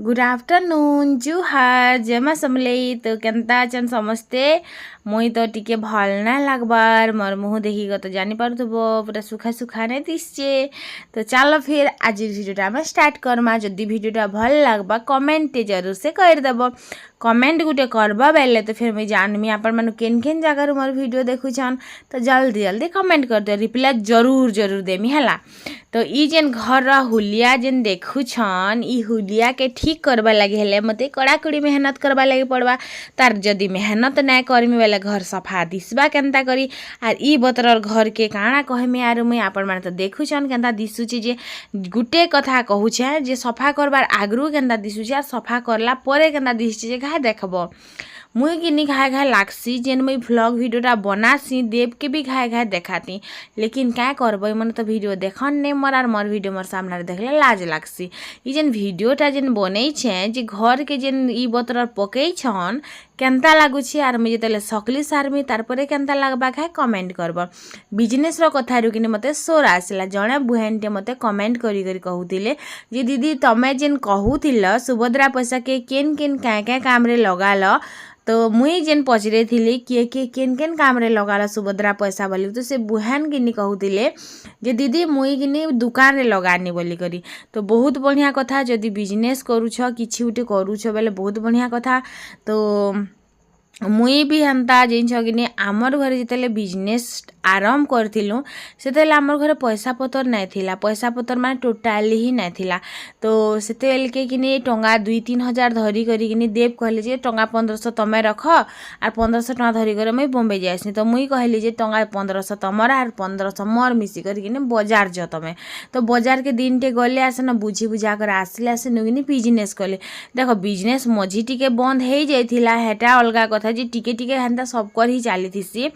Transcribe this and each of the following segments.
Good afternoon जुहार जमा समलई तो केनता अचन समस्ते मुई तो टिके भल ना लगबार मोर मुँह देखिक तो जानी पारुथबो पूरा सुखा सुखा नहीं दिसचे। तो चलो फिर आज भिडियोटा आम स्टार्ट करमा। जदि भिडियोटा भल लगबा कमेंट जरूर से करदेव। कमेंट गुटे करबा बेले तो फिर मुझे जानमी आपण मानु केन केन जगार मोर वीडियो देखुछन तो जल्दी जल्दी कमेंट कर दियो, रिप्लाई जरूर जरूर देमी हैला। तो ई जेन घर हुलिया जेन देखुछन ई हुलिया के ठीक करबा लगे हेले मते कड़ाकड़ी मेहनत करबा लगे पड़वा। तार जदि मेहनत ना करमी बेले घर सफा दिसबा केनता करी। आर ई बतरर घर के काଣା कहमी आर मुई आपण माने तो देखुछन केनता दिसुची जे गुटे कथा कहूछे जे सफा करबार आगरू केनता दिसुची आर सफा करला परे केनता दिसची जे घाय देखबो। मुई किनी घाय घाय लागसी जेन मुई व्लॉग वीडियोटा बनासी देव के भी घाय घाय देखाती। लेकिन क्या करबो मन तो वीडियो देखन ने मोर आर मोर वीडियो मोर सामने देखले लाज लागसी। ई जेन वीडियोटा जेन बनै छे जे घर के जेन ई बतर पकई छन केनता लागुछि आर मुझे तले सकली सारमी तारपरे केनता लागबा घाय कमेंट करबो। बिजनेस रो कथा रुकिनी मते सोर आसला जणे बुहेनटे मते कमेंट करी करी कहूतिले जे दीदी तमे जेन कहूतिल सुभद्रा पैसा के केन केन क्या काम रे लगाल। तो मुई जेन पचरे थिली किए केन केन काम रे लगाला सुभद्रा पैसा बोली तो से बुहान किनी कहूतिले जे दीदी मुई किनी दुकान रे लगानी बोली करी। तो बहुत बढ़िया कथा जदि बिजनेस करूछ किछि उटे करूछ बेले बहुत बढ़िया कथा। तो मुई भी हेन्ता जिनछ कि आमर घरे जितेले बिजनेस आरंभ करथिलु सेतेले आमर घरे पैसा पतर नहीं थिला। पैसा पतर माने टोटाली ही नहीं थिला। तो सेतेले के किनी टंगा 2-3 हजार धरी करी किनी देव कहले जे टंगा 1500 तमे रख आर 1500 टंगा धरी करे मुई बॉम्बे जाइसनी। तो मुई कहली जे टंगा 1500 तमर आर 1500 मोर मिसी करी किनी बाजार ज तमे। तो बाजार के दिन टे गले आसे न बुझी बुझा कर आसले आसे नुगिनी बिजनेस कले। देखो बिजनेस मझी टिके बंद हे जाइथिला हेटा अलगा कथा जी टिके टिके हेन्ता सब कर ही चली थी।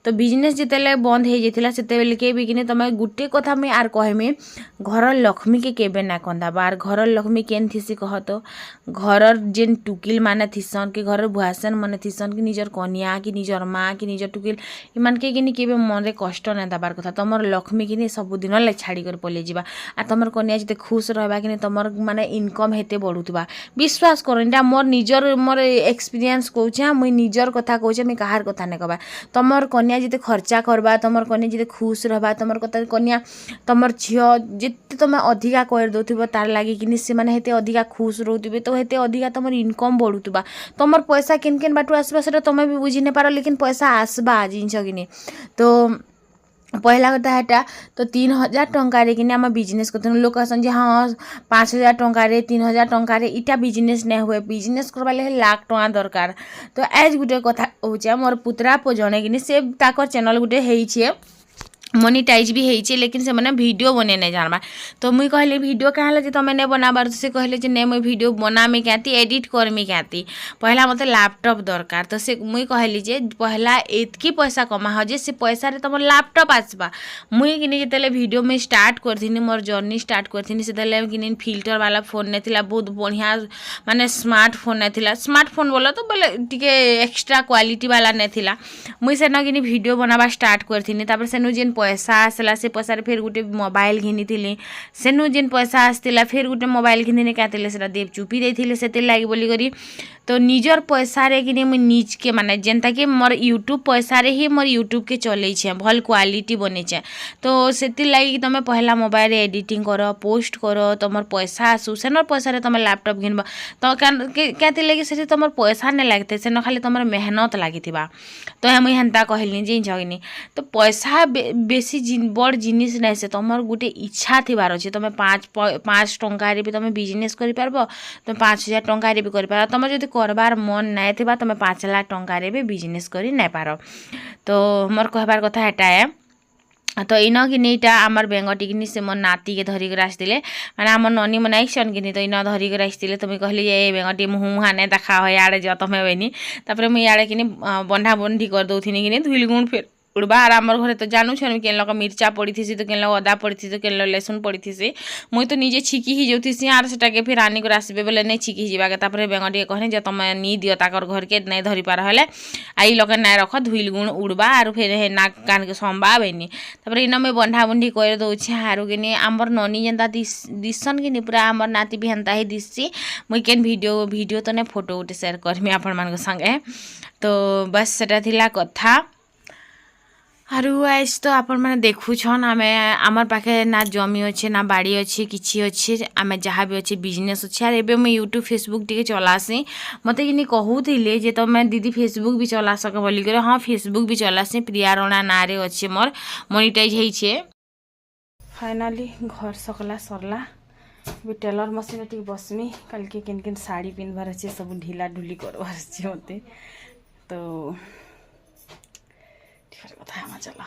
तो बिजनेस जितेले बंद हो जाता से के भी कि तुम गुटे कथा मुई आर कहमी घर लक्ष्मी के केबे ना कंदाबा। आर घर लक्ष्मी केन थीसी कह तो घर जेन टुकिल माने थीसन कि घर भुआसन माने थीसन कि निजर कनिया कि निजर माँ कि निजर टुकिल इमान के किनी केबे मन रे कष्ट ना दबार कथा। तुमर लक्ष्मी किनी सब दिन ले छाड़ी कर पले जीवा आ तुमर कनिया जते खुश रहबा कि तुमर माने इनकम हेते बढ़ुतबा। विश्वास करो इटा मोर निजर मोर एक्सपीरियंस कहूछे मुई निजर कथा कहूछे मुई कहार कथा नहीं कहबा। तुमर कन्या जिते खर्चा करबा तुमर कन्या जिते खुश रहबा तुमर कन्या तुमर झियो जिते तुम अधिका कर दउथिबो तार लागी किनी से माने हेते अधिका खुश रहउथिबे तो हेते अधिका तुमर इनकम बढ़ुतबा। तुमर पैसा केन केन बाटू आसबा सेटा तुम भी बुझी नहीं पारो लेकिन पैसा आसबा जिनछ किनी। तो पहला कथा हेटा तो 3000 टंकार कि आम बिजनेस करते लोक कहसन जे हाँ 5000 टंकार 3000 टंकार इटा बिजनेस नहीं हुए बिजनेस करवा ले लाख टंका दरकार। तो एज गुटे कथा हो मोर पुत्रा पो जने कि से ताकर चैनल गुटे है मोनिटाइज भी है लेकिन से मैंने वीडियो बने नहीं जानबा। तो मुई कहले वीडियो क्या जे तुम नहीं बनाबार से कहले जे नहीं मुई वीडियो बनामी क्या एडिट करमी क्या पहला मत लैपटॉप दरकार। तो से मुई कहली जे पहला एतकी पैसा कमा हो जे से पैसा रे तुम लैपटॉप आसबा। मुई किनी जेतेले वीडियो में स्टार्ट करथिनी मोर जर्नी स्टार्ट करथिनी सेतेले किनी फिल्टर वाला फोन नहीं थिला बहुत बढ़िया माने स्मार्टफोन नहीं थिला। स्मार्टफोन बोला तो बोले टिके एक्स्ट्रा क्वालिटी वाला नहीं थिला। मुई सेन किनी वीडियो बनाबा स्टार्ट करथिनी तापर सेनु जेन पैसा आसला से पैसा फिर गोटे मोबाइल घिनी सेनु जेन पैसा आसला फिर गोटे मोबाइल घिनी क्या देव चुपी देते से लगी बोली करी। तो निजर पैसा रे कि मुझे निज के माने जेनता कि मोर यूट्यूब पैसा रे ही मोर यूट्यूब के चले भल क्वालिटी बने। तो से लगी तुम पहला मोबाइल एडिटिंग कर पोस्ट कर तुम पैसा आसू सेनर पैसा रे तुम लैपटॉप घिनब। तो क्या लगे से तुम पैसा नहीं लगते सेन खाली तुम मेहनत लगी। तो मुझे हेन्ता कहली जे जगनी तो पैसा बेसी बड़ जिनिस नहीं से तुम गोटे इच्छा थीबार अच्छे तुम 5 टंकार भी तुम बिजनेस कर तुम 5000 टंकार भी कर तुम जो करबार मन नहीं थी तुम 5 लाख टंकार भी बिजनेस कर नहीं पार। तो मोर कहबार कथा हेटा है। तो इन कि आमर बेंगटी कि से मोर नाती के धरिक आसते माने आम ननी मन आइसन कि तो इन धरिक आसते तुम कहली ये बेंगटी मुँह मुहा नहीं देखा हो याड़े जा तुम बेनी। मुझे याड़े कि बंधा बंधी कर दौनी कि धुल गुण फिर उड़बा आर आमर घरे तो जानू छन केन लोग मिर्चा पड़ी थी तो केन लोग अदा पड़ी थी तो केन लोग लहसुन पड़ी थी मुई तो निजे छिकी ही जाऊँगी आर सेटा के फिर आनी कर आसबे बोले नहीं छिकी जावा के बेंग टे कहने जे तुम नी दियो ताकर घर के नहीं धरी पार हेले आई लोग ना रख धुल गुण उड़बा आर फिर हे नाक कान के संबा बेनी इन मुझे बंधा बुंधी कर दौचे आर कि आमर ननी जेनता दिसन कि पूरा आमर नाती भी हेन्ता ही दिसी मुई केन वीडियो तो नहीं फोटो गोटे सेयार करमी आपण मान संगे तो बस सेटा थिला कथा आरु आइस तो आपण मैंने देखुछन आमे आमर पाखे ना जमी अच्छे ना बाड़ी अच्छे किछि अच्छे आमे जहाँ भी अच्छे बिजनेस अच्छे आर एबे मैं यूट्यूब फेसबुक टिके चलासी मते कि कहूले जे तुम दीदी फेसबुक भी चला सक बोली करे हाँ फेसबुक भी चलासी प्रिया राणा ना रे अच्छे मोर मोनिटाइज होइछे फाइनाली घर सकला सरला भी टेलर मशीन टी बसमी कल के किन किन साड़ी पिंधबार अच्छे सब ढिला ढुली करबार अच्छे मते तो कथा चला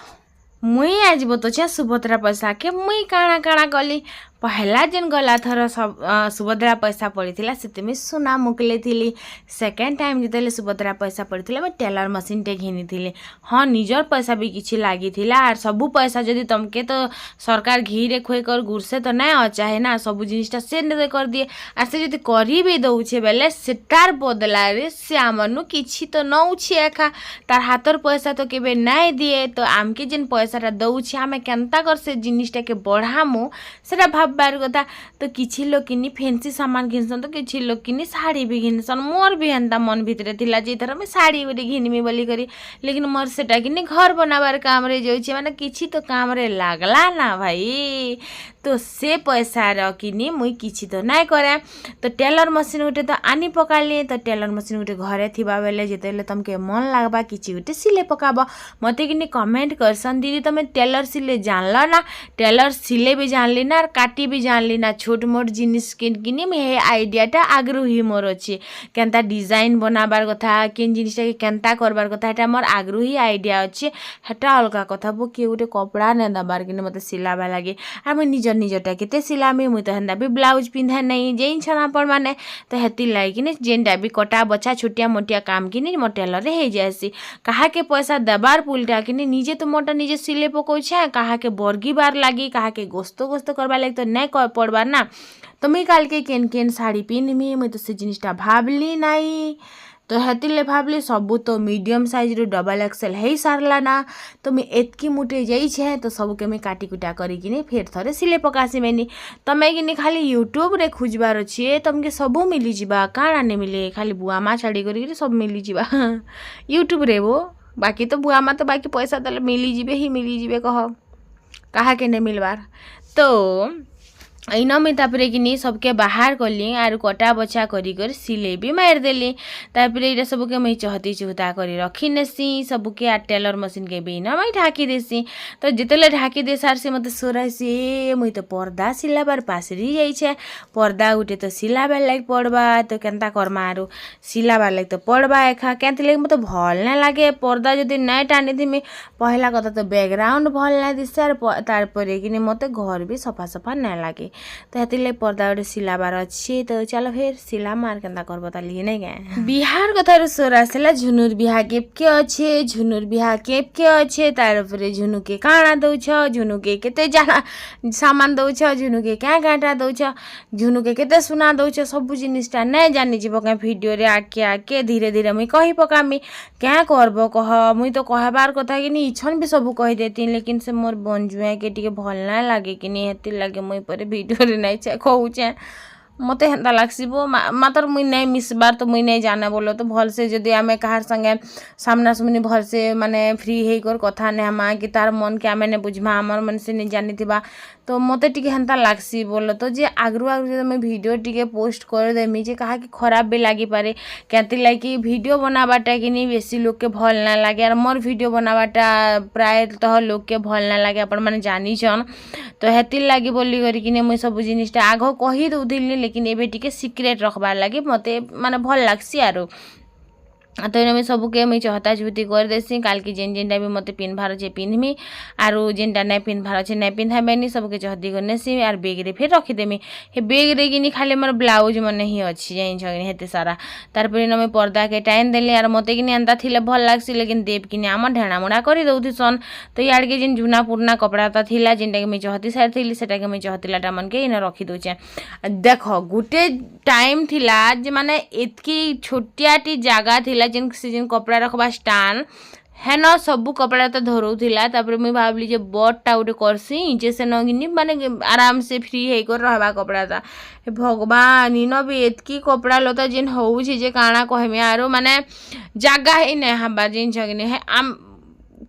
मुई आज बतौछे सुभद्रा पैसा के मुई काଣା काଣା कली पहला दिन गला थर सब सुभद्रा पैसा पड़ी से सुना मुकले थी सेकेंड टाइम जिते सुभद्रा पैसा पड़ी मैं टेलर मशीन टे घिनी थी हाँ निजर पैसा भी किसी लगी आर सबू पैसा जदि तुमके तो सरकार घी रे खुए कर गुड़ से तो नहीं अचाहे ना सबू जिनिसटा से कर दिए आर से जदि करी भी दौचे बेले सेटार बदला रे से आमनु किछि तो नौछे एखा तार हाथर पैसा तो केबे नहीं दिए तो आमके जेन पैसाटा दौछे आमे केनता कर से जिनिसटा के बढ़ामु सेटा भाबबार कथा तो किछि लोग किनी फैंसी सामान घिनसन तो किछि लोग किनी साड़ी भी घिनसन मोर भी हेन्ता मन भितरे थिला जे थर मैं साड़ी गोटे घिनमी बोली करी लेकिन मोर सेटा किनी घर बनाबार काम रे जाउछे माने किछि तो काम रे लागला ना भाई तो से पैसा रखिनी मुई किछि तो नहीं करे तो टेलर मशीन गोटे तो आनी पकाली तो टेलर मशीन गोटे घरे थिबा बेले जेतेले तुमके मन लागबा किछि गोटे सिले पकाबो मते किनी कमेंट करसन दीदी तुम टेलर सिले जानला ना टेलर सिले भी जानली ना काटी भी जानली ना छोट मोट जिनिस किनी हे आइडियाटा आग्रही मोर अच्छे केनता डिजाइन बनाबार कथा केन जिनिसटा के केनता करबार कथा एटा मोर आग्रही आइडिया अच्छे हेटा अलगा कथा बो के गोटे कपड़ा ने दबार किने मते सिलाबा लागे आ मुई निजटा केते सिलामी मुई तो हेन्दा भी ब्लाउज पिंधा नहीं जेइन छना पर माने तो हेति लागी किने जेनटा भी कटा बछा छोटिया मोटिया काम किने मोर टेलर रे हे जायसी कहा के पैसा दबार पुलटा किने निजे तो मोटा निजे सिले पकोछे कहा के बर्गी बार लागी कहा के गोस्तो करबा लागी तो नहीं कर पड़बार ना तो मुई काल के केन केन साड़ी पिनमी मुई तो से जिनिसटा भाबली नाई तो हेतिले भाबली सबू तो मीडियम साइज रो डबल एक्सेल हे सारला ना तो मुई एतकी मुटे जाइछे तो सबू के मुई काटी कुटा करी किने फेर थरे सिले पकासी मेनी तमे किने खाली यूट्यूब रे खुजबार अछि तमके सबू मिली जिबा काना ने मिले खाली बुआ मा छाड़ी करी सब मिली जिबा यूट्यूब रे वो बाकी तो बुआ मा तो बाकी पैसा तले मिली जिबे कह कहा के ने मिलबार तो इन मुई तापरे किनी सबके बाहर कली आर कटा बछा करी कर सिले भी मार देली तापरे इरा सबके मुई चहती चुहता करी रखी नेसी सबके आ टेलर मशीन के भी ना मुई ढाकी देसी तो जितेले ढाकी दे सार से मते सोरासी मुई तो पर्दा सिलाबार पासरी जाइछे पर्दा उठे तो सिलाबार लाग पड़बा तो केनता करमा आरो सिलाबार लाग तो पड़बा एखा केनते लाग मते भल ना लागे पर्दा जदि नहीं टानी थी मैं पहला कथा तो बैकग्राउंड भल ना दिसे आर तारपरे किनी मते घर भी सफा सफा ना लागे तो हेतिले पर्दा गोटे सिलाबार अच्छे तो चलो फिर सिला मार केनता करबो ताली नहीं गए बिहार कथार सोर आसला झुनुर बिहा केपके अच्छे झुनुर बिहा केपके अच्छे तार परे झुनु के काଣା दउछ झुनु के केते जाना सामान दउछ झुनु के क्या गांटा दउछ झुनु के केते सुना दउछ सब जिनिसटा नहीं जानि जीव के वीडियो रे आके धीरे धीरे मुई कहि पकामी क्या करबो कह मुई तो कहबार कथा कि नी इछन भी सब कहि देती लेकिन से मोर बंजुए के टिके भल ना लागे कि नी हेति लागे मुई परे वीडियो रे नहीं छे कहूचे मते हेन्ता लागसिबो मातर मुई नहीं मिसबार तो मुई नहीं जाने बोलो तो भल से जदि आमे कहार संगे सामना सामनी भल से माने फ्री हे कर कथा ने हमा कि तार मन के आमे ने बुझमा हमर मन से नहीं जानी थिबा तो मते टिके हेन्ता लागसी बोलो तो जे आगरु जब मैं वीडियो टिके पोस्ट कर देमी जे कहा कि खराब भी लागी पारे केति लागी वीडियो बनाबाटा कि नहीं बेसी लोग के भल ना लागे और मोर वीडियो बनाबाटा प्राय तो लोग के भल ना लागे अपन माने जानी छन तो हेति लागी बोली करी कि मुई सब जिनिसटा आगो कहि दउथिली लेकिन एबे टिके सिक्रेट रखबार लागी मते माने भल लागसी आरो तो इनमें सबके मुझे चहता चुहती कर देसी काल की जेन जेनटा भी मत पिन्हबार अच्छे पिन्हमी आरु जेनटा नहीं पिन्हबार अच्छे नहीं पिन्हाबेनी सबके चहती करनेसी आर बेग्रे फिर रखीदेमी हे बेग्रे कि खाली मोर ब्लाउज मन ही अच्छी जाइन हेते सारा तार इनमें पर्दा के टाइम देली आर मत कि एंता थिले भल लागसी लेकिन देव कि आम ढेणामुड़ा कर दौथन तो यार के जेन जुना पुराना कपड़ा थिला जेनटा कि मुझे चहती सारी सेटा के मुझे चहतीलाटा मन के इन रखी दौचे देख गोटे टाइम थिला जे माने एतकी छोटियाटी जगह थिला जेन कपड़ा रखबा स्टान है न सबू कपड़ा तो धरोला तापर मुझे भावली जे बटटा गोटे करसी जे से नगिनी माने आराम से फ्री होकर रहबा कपड़ा ता भगवान इन भी एतकी कपड़ा लता जेन हो जे काଣା कहमी आरो माने जगह ही नहीं हवा जेन जगने है आम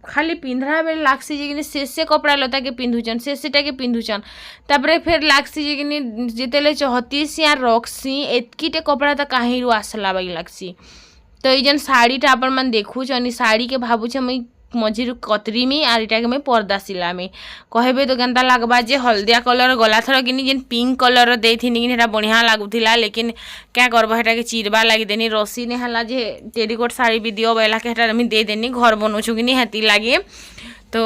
खाली पिंधरा बेले लागसी जे से कपड़ा लता के पिंधुचन सेटा के पिंधुचन तापर फिर लागसी जे जितेले चहतीसी आ रखसी एतकीटे कपड़ा तो कहीं आसला बाई लागसी तो ये जन साड़ीटा आपण मन देखुछन साड़ी के भावुछ मुई मझी कतरीमी आर इटा के मुई पर्दा सिलामी कहबे तो केनता लागबा जे हल्दिया कलर गला थर कि जेन पिंक कलर देथिनी कि हेटा बढ़िया लागुथिला लेकिन क्या करबो हेटा के चिरबा लागि देनी रसी ने हला जे टेरिकोट साड़ी भी दियो बेला के हेटा मी दे देनी घर बनोछु कि हेती लागे तो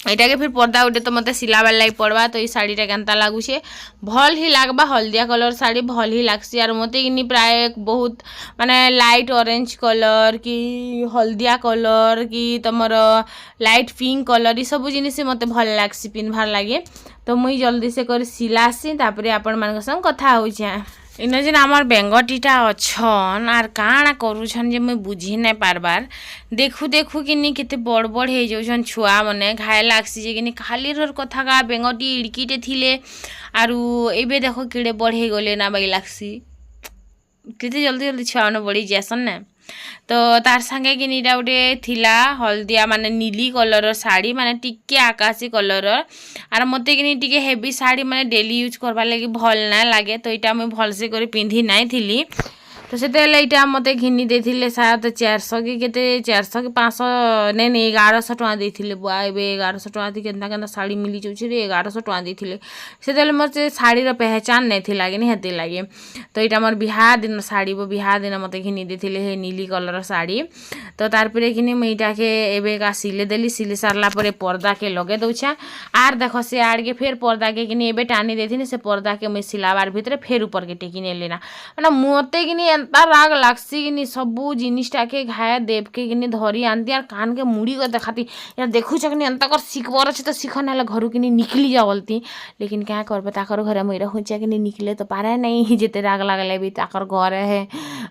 एटा के फिर पर्दा उठे तो मत सिलाबार लगे पड़वा तो ये साड़ीटा केनता लगुचे भल ही लागबा हल्दिया कलर साड़ी भल ही लागसी और मत कि प्राय बहुत माने लाइट ऑरेंज कलर कि हल्दिया कलर कि तुमर लाइट पिंक कलर ये सब जिनिस मत भल लागसी पिन्हबार लगे तो मुई जल्दी से कर सिलासी तापर आपण मान संग कथा होइछे इन जेन आमर बेंगटीटा अच्छन आर काଣା करूछन जे मुई बुझी नहीं पारबार देखू देखू कि केते बड़ बड़ हो जाउछन छुआ मने घाय लागसी जे कि खाली रोर कथा का बेंगटी इड़कीटे थिले आरु एबे देखो किड़े बढ़े गले ना बाई लागसी केते जल्दी जल्दी छुआ मन बढ़ी जासन ना तो तार संगे कि नीटा गोटे थिला हल्दिया माने नीली कलर साड़ी माने टिके आकाशी कलर आर मते कि टिके हेवी साड़ी माने डेली यूज करबा लगी भल ना लागे तो इटा मुई भल से कर पिंधि नाई थिली तो से इटा मत घिनी देथिले शायद 400 कि केते 400 कि 500 नहीं 1100 टका देथिले बुआ एबे 1100 टका थी केनता केनता साड़ी मिली जाउछि रे 1100 टका देथिले से मोर से साड़ी रो पहचान नहीं थी लागे नहीं हेते लागे तो इटा मोर बिहार दिन साड़ी बिहार दिन मत घिनी देथिले हे नीली कलर साड़ी तो तार परे कि मुई इटा के एबे का सिले देली सिले सारला परे पर्दा के लगे दउछा आर देखो से आड़ के फिर पर्दा के कि एबे टानी देथिनी से पर्दा के मुई सिलाबार भितरे फिर ऊपर के टेकी ने लेना माने मते कि एंता राग लागसी कि सबू जिनिसटा के घाया देव के कि धरी आनती यार कान के मुड़ी को देखाती यार देखु कि एंता कर शिखबर अच्छे तो शिख ना घर कि निकली जावलती लेकिन क्या करबे ताकर घर मुई रहुचा कि निकले तो पारे नहीं जिते राग लगले भी ताकर घर है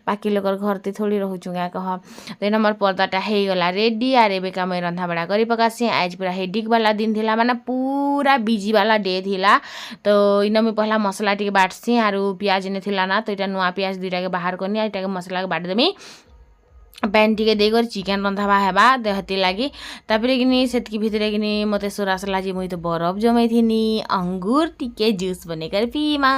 बाकी लोग घर ती थोड़ी रहुचु क्या कह तो इन मोर पर्दाटा हो गला रेडी आर एबेका मुई रंधा बड़ा करी पकासी आज पूरा हेडिक वाला दिन थिला माने पूरा बिजी वाला डे थिला तो इन मुई पहला मसला टिके बाटसी आरु प्याज ने थिला ना तो इटा नुआ प्याज दुईटा के बाहर करनी इटा के मसला के बाट देमी पैन टी देकर चिकेन रंधाबा हेबा देहती लगी तापर कि सेतकी भितर कि मत सोरासला जी मुई तो बरफ जमाई थी अंगूर टिके जूस बनेकर पीमा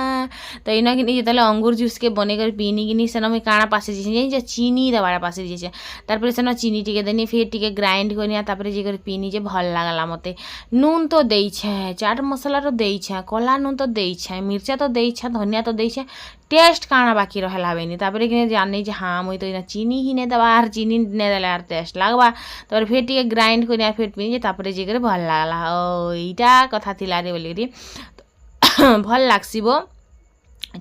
तो इन कि जो अंगूर जूस के बनेकर पीनी कि सेन मुई काଣା पासे जे चीनी दबाड़ा पासे जे तापर सेन चीनी टिके देनी फिर टिके ग्राइंड करनी तापर जे कर पीनी जे भल लागला मते नून तो दे चाट मसला तो दे कला नून तो दे मिर्चा तो दे धनिया तो दे टेस्ट काଣା बाकी रहला बेनी तापर कि जानी जे हाँ मुई तो इना चीनी ही नहीं दबा आर चीनी नहीं देले आर टेस्ट लागबा तापर फिर टिके ग्राइंड करनी फिर पीनी तापर जे करे भल लागला ओ इटा कथा थिला रे बोली भल लागसिबो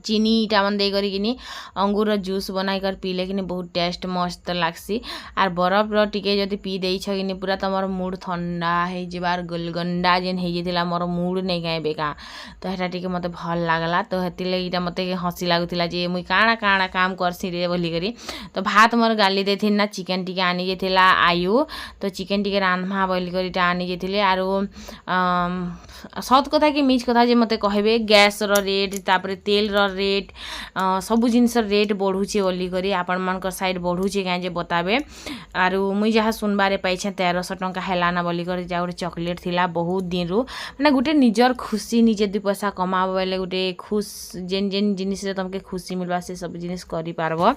चीनी इटा मन दे करी कि अंगूर जूस बनाई कर पीले कि बहुत टेस्ट मस्त लागसी आर बरफ रो टिके जदि पी देइछ कि पूरा तमर मूड ठंडा है जबार गुलगंडा जेन हे जेतिला मोर मूड नहीं गए बेका तो हेटा टिके मते भल लागला तो हेतिले इटा मते हंसी लागुतिला जे मुई काଣା काଣା काम करसी रे बोली करी तो भात मोर गाली देथिन ना चिकेन टिके आनी जेतिला आयु तो चिकेन टिके रांधमा बोली करी टा आनी जेतिले आरो सत कथा कि मिछ कथा जे मते कहबे गैस रो रेट तापर तेल रो रेट सबू जिनस रेट बढ़ुचे बोली करी आपण मानकर साइड बढ़ुचे क्या जे बताबे आरु मुई जहाँ सुनबारे पाइछे 1300 टंका हेलाना बोली करी जा गोटे चॉकलेट थिला बहुत दिन रु माने गोटे निजर खुशी निजे 2 पैसा कमाबो बेले गोटे खुश जेन जेन जिनिस रे तुमके खुशी मिलबा से सब जिनिस करि पारबो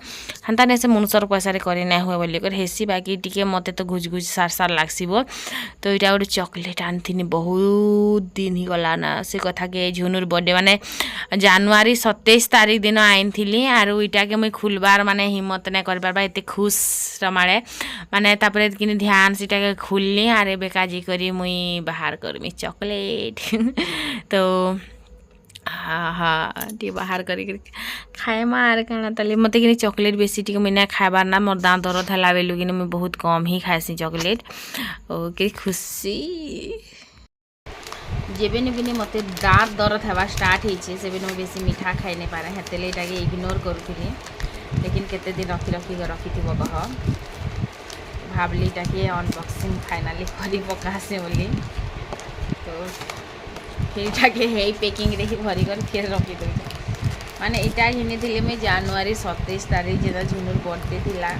हंता ने से मनुष्यर पैसा रे करि नै होय बोली कर हेसी बाकी टिके मते तो घुज घुज सार सार लागसिबो तो इटा गोटे चॉकलेट आनथिनी बहुत दिन ही गला ना से कथा के झुनुर बर्थडे माने जनवरी 27 तारीख दिन आइन थी आर इटा के मुई खुलबार माने हिम्मत नहीं कर पारबा एते खुश रमाड़े माने तापरे कि ध्यान से के खुलली आर बेकाजी करी मुई बाहर करमी चॉकलेट तो हाँ हाँ टी बाहर करी खाएमा आर काना ताली मत कि चॉकलेट बेसी टी मुझे खाबार ना मोर दाँत दरद है बेलू कि मुझे बहुत कम ही खाएसी चॉकलेट और कि खुशी जेबे भी मत दाँत दरद हवा स्टार्ट होइछे सेबे मुझे बेसी मीठा खाई नहीं पारे हेतेले इटाके इग्नोर करूली लेकिन केते दिन रखी कह भावली इटाके अनबॉक्सिंग फाइनाली करी पकासे बोली तो फिर हे पैकिंग रे भरी कर फिर रखी दे माने इटा घिनी मुझे जनवरी 27 तारीख जेटा झुनुर बर्थडे थिला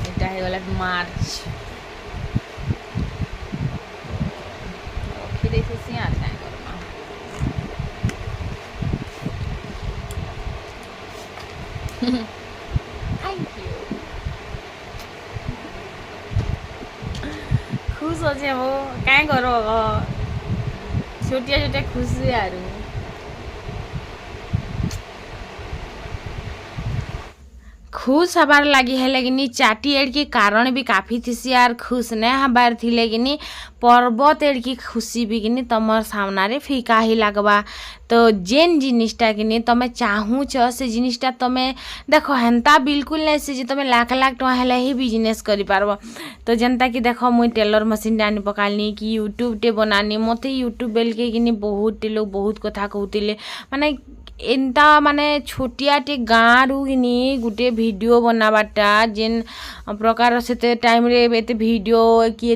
इटा हो गला मार्च रखी देसी यार काय करमा थैंक यू खुश होचे वो काय करो छोटिया छोटिया खुशी यार खुश हबार लगी है लेकिन चाटी एड की कारण भी काफ़ी थी यार खुश नहीं हबार थी लेकिन पर्वत एड की खुशी भी कि तुम सामने फीका ही लगवा तो जेन जिनिसटा कि तुम चाहूच से जिनिसटा तुम देख हेन्ता बिल्कुल नहीं से तुम लाख लाख टଙ୍କା हेले ही बिजनेस कर पारब तो जनता कि देख मुई टेलर मशीन आनी पकाली कि यूट्यूब टे बनानी मत यूट्यूब बेल के कि बहुत लोग बहुत कथा कहते माने एंता माने छोटिया टे गाँ रु कि गोटे वीडियो बनाबाटा जेन प्रकार से टाइम रे एते वीडियो कि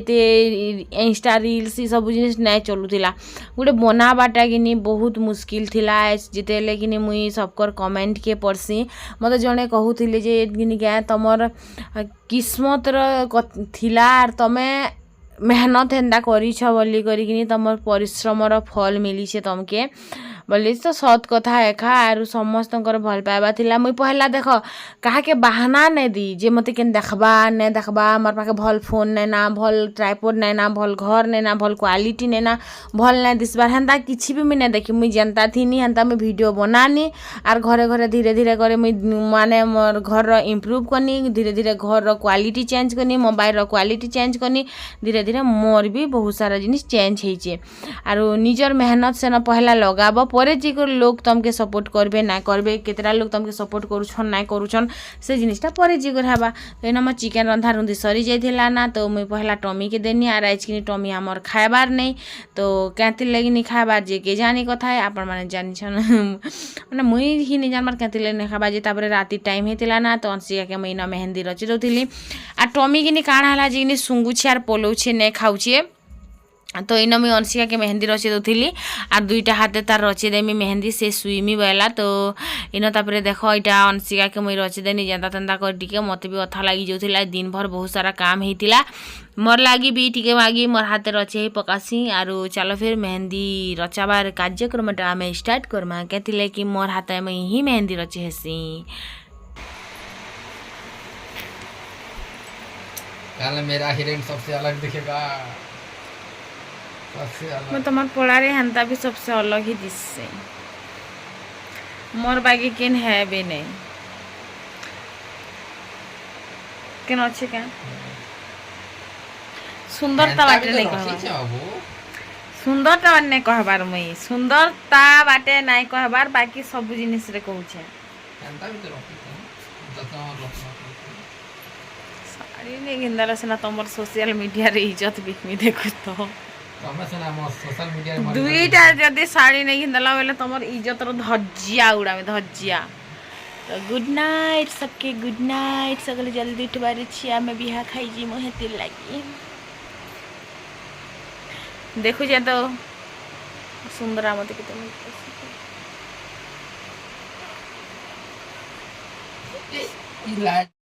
इंस्टा रील्स सब जिनिस नहीं चलूला गोटे बनाबाटा कि बहुत मुश्किल थिला जितेले कि मुई सबकर कमेंट के पढ़सी मत जड़े कहूले जे क्या तुमर किस्मत थिला आर तमे मेहनत हेन्ता करिछ बोली करी तुम परिश्रमर फल मिली तुमके बोली तो सत कथा एका आर समस्त भल पाइबा थिला मुई पहला देख कहा के बहाना नहीं दी जे मत के देखबा नहीं देखबा मोर पाखे भल फोन नहीं ना भल ट्राइपॉड नहीं ना भल घर नहीं ना भल क्वालिटी नहीं ना भल नहीं दिसबार हेन्ता किसी भी मुई नहीं देखी मुई जनता थी हेन्ता मुई वीडियो बनानी आर घरे घरे धीरे धीरे करे मुई माने मोर घर इम्प्रूव करनी धीरे धीरे घर क्वालिटी चेंज करनी मोबाइल क्वालिटी चेंज करनी धीरे धीरे मोर भी बहुत सारा जिनिस चेंज होइछे आर निजर मेहनत से न पहला लगाब परे जी लोग तुमके सपोर्ट करबे ना करबे केतरा लोग तुमके सपोर्ट करूछन ना करूछन से जिनिसटा परे जी करबा तो एना म चिकन रंधा रुंधी सरी जाइथिला ना तो मुई पहला टमी के देनी आर आज कि टमी हमर खाइबार नहीं तो कैंती लगी नहीं खाइबार जे के जानी कथा है आपण माने जानी छन माने मुई ही नहीं जानबार कैंती लगी नहीं खाइबा जे तापरे राती टाइम हेतिला ना तो अंशिका के महीना मेहंदी रची दउथिली आ टमी कि काणा हला जे कि सुंगुछे आर पोलौछे ने खाउछे तो इन मुझे अंशिका के मेहंदी रची दौली आर दुईटा हाथे तार रची देमी मेहंदी से सुईमी बोला तो इन तापर देख यहाँ अंशिका के मुई रची देनी जेंता तेंता कर टिके मत भी अथा लगी जाऊला दिन भर बहुत सारा काम होता मोर लगी भी टिके मागी मोर हाथे रचे ही पकासी आर चलो फिर मेहंदी रचाबार कार्यक्रमटा आम स्टार्ट करमा क्या कि मोर हाथ में ही मेहंदी रची हेसी मेरा हीरोइन सबसे अलग दिखेगा मैं तुम्हार पड़ारे हेन्ता भी सबसे अलग ही दिससे मोर बागी केन है भी नहीं केन अच्छे क्या सुंदरता बाटे नहीं कहबार सुंदरता नहीं कहबार मुई सुंदरता बाटे नहीं कहबार बाकी सब जिनिस रे कहूछे साड़ी नहीं गिंदला से ना तुम सोशल मीडिया रे इज्जत बिकमी देखो तो दुईटा जदि शाड़ी नहीं घिंदला बेले तुम इज्जत धज्जिया उड़ावे धज्जिया तो गुड नाइट सबके गुड नाइट सगले जल्दी उठबार छी आमे बिहा खाई जी मोहे तिल लगी देखु जे तो सुंदरा मत के तुम